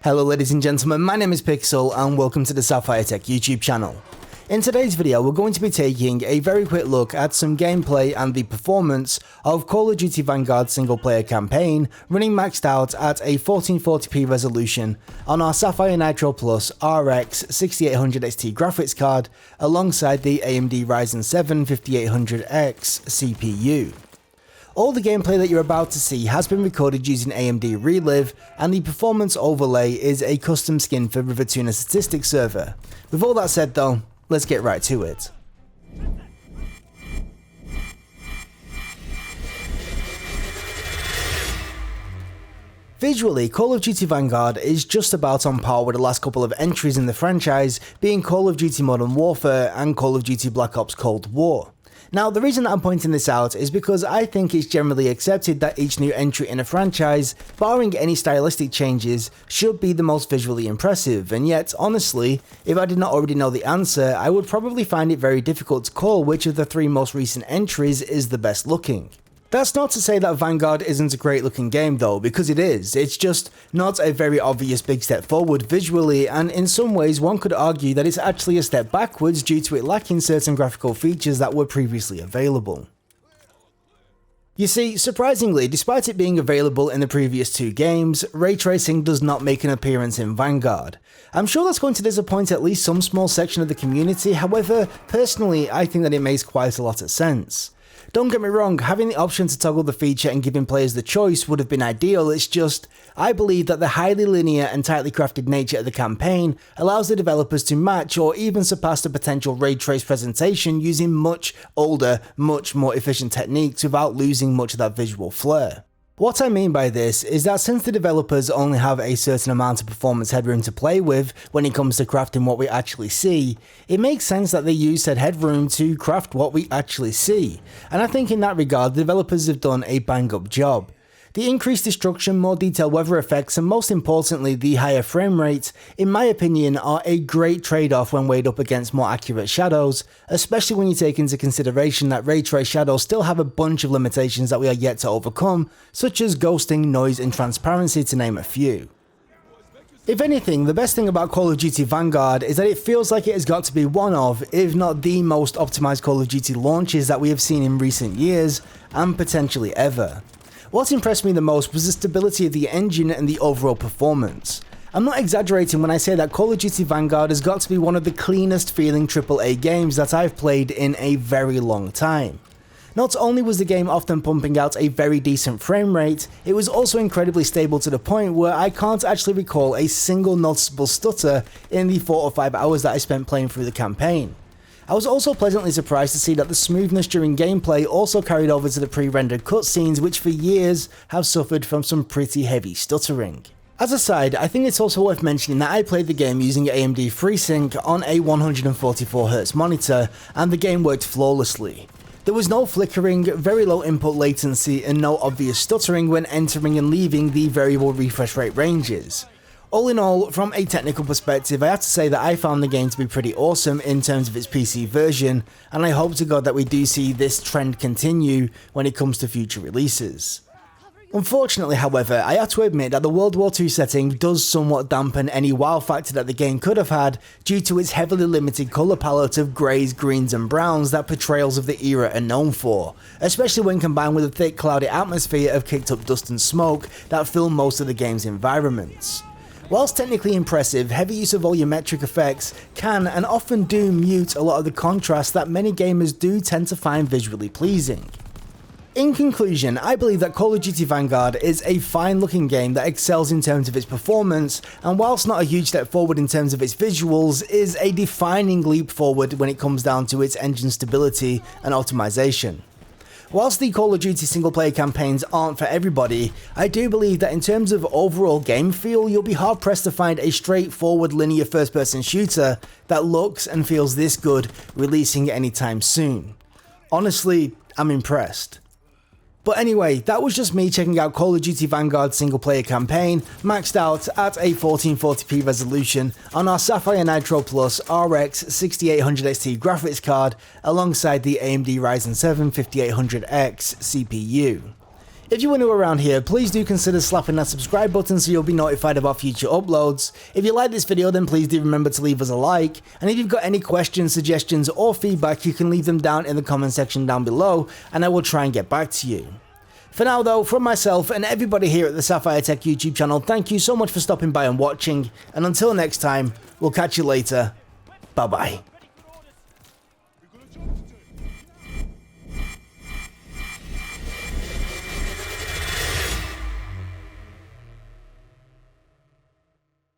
Hello ladies and gentlemen, my name is Pixel and welcome to the Sapphire Tech YouTube channel. In today's video we're going to be taking a very quick look at some gameplay and the performance of Call of Duty Vanguard single player campaign running maxed out at a 1440p resolution on our Sapphire Nitro RX 6800 XT graphics card alongside the AMD Ryzen 7 5800X CPU. All the gameplay that you're about to see has been recorded using AMD Relive, and the performance overlay is a custom skin for River Statistics server. With all that said though, let's get right to it. Visually, Call of Duty Vanguard is just about on par with the last couple of entries in the franchise, being Call of Duty Modern Warfare and Call of Duty Black Ops Cold War. Now, the reason that I'm pointing this out is because I think it's generally accepted that each new entry in a franchise, barring any stylistic changes, should be the most visually impressive, and yet, honestly, if I did not already know the answer, I would probably find it very difficult to call which of the three most recent entries is the best looking. That's not to say that Vanguard isn't a great looking game though, because it is. It's just not a very obvious big step forward visually, and in some ways one could argue that it's actually a step backwards due to it lacking certain graphical features that were previously available. You see, surprisingly, despite it being available in the previous two games, ray tracing does not make an appearance in Vanguard. I'm sure that's going to disappoint at least some small section of the community, however, personally I think that it makes quite a lot of sense. Don't get me wrong, having the option to toggle the feature and giving players the choice would have been ideal, it's just, I believe that the highly linear and tightly crafted nature of the campaign allows the developers to match or even surpass the potential ray trace presentation using much older, much more efficient techniques without losing much of that visual flair. What I mean by this is that since the developers only have a certain amount of performance headroom to play with when it comes to crafting what we actually see, it makes sense that they use said headroom to craft what we actually see, and I think in that regard the developers have done a bang up job. The increased destruction, more detailed weather effects, and most importantly the higher frame rate, in my opinion, are a great trade-off when weighed up against more accurate shadows, especially when you take into consideration that ray trace shadows still have a bunch of limitations that we are yet to overcome, such as ghosting, noise, and transparency to name a few. If anything, the best thing about Call of Duty Vanguard is that it feels like it has got to be one of, if not the most optimized Call of Duty launches that we have seen in recent years, and potentially ever. What impressed me the most was the stability of the engine and the overall performance. I'm not exaggerating when I say that Call of Duty Vanguard has got to be one of the cleanest feeling AAA games that I've played in a very long time. Not only was the game often pumping out a very decent frame rate, it was also incredibly stable to the point where I can't actually recall a single noticeable stutter in the 4 or 5 hours that I spent playing through the campaign. I was also pleasantly surprised to see that the smoothness during gameplay also carried over to the pre-rendered cutscenes, which for years have suffered from some pretty heavy stuttering. As a side, I think it's also worth mentioning that I played the game using AMD Freesync on a 144Hz monitor, and the game worked flawlessly. There was no flickering, very low input latency, and no obvious stuttering when entering and leaving the variable refresh rate ranges. All in all, from a technical perspective, I have to say that I found the game to be pretty awesome in terms of its PC version, and I hope to God that we do see this trend continue when it comes to future releases. Unfortunately, however, I have to admit that the World War II setting does somewhat dampen any wow factor that the game could have had due to its heavily limited colour palette of greys, greens and browns that portrayals of the era are known for, especially when combined with the thick cloudy atmosphere of kicked up dust and smoke that fill most of the game's environments. Whilst technically impressive, heavy use of volumetric effects can and often do mute a lot of the contrast that many gamers do tend to find visually pleasing. In conclusion, I believe that Call of Duty Vanguard is a fine looking game that excels in terms of its performance, and whilst not a huge step forward in terms of its visuals, is a defining leap forward when it comes down to its engine stability and optimization. Whilst the Call of Duty single player campaigns aren't for everybody, I do believe that in terms of overall game feel, you'll be hard pressed to find a straightforward linear first person shooter that looks and feels this good releasing anytime soon. Honestly, I'm impressed. But anyway, that was just me checking out Call of Duty Vanguard single player campaign, maxed out at a 1440p resolution on our Sapphire Nitro RX 6800 XT graphics card alongside the AMD Ryzen 7 5800X CPU. If you are new around here, please do consider slapping that subscribe button so you'll be notified about future uploads. If you like this video, then please do remember to leave us a like, and if you've got any questions, suggestions or feedback, you can leave them down in the comment section down below and I will try and get back to you. For now though, from myself and everybody here at the Sapphire Tech YouTube channel, thank you so much for stopping by and watching, and until next time, we'll catch you later. Bye bye.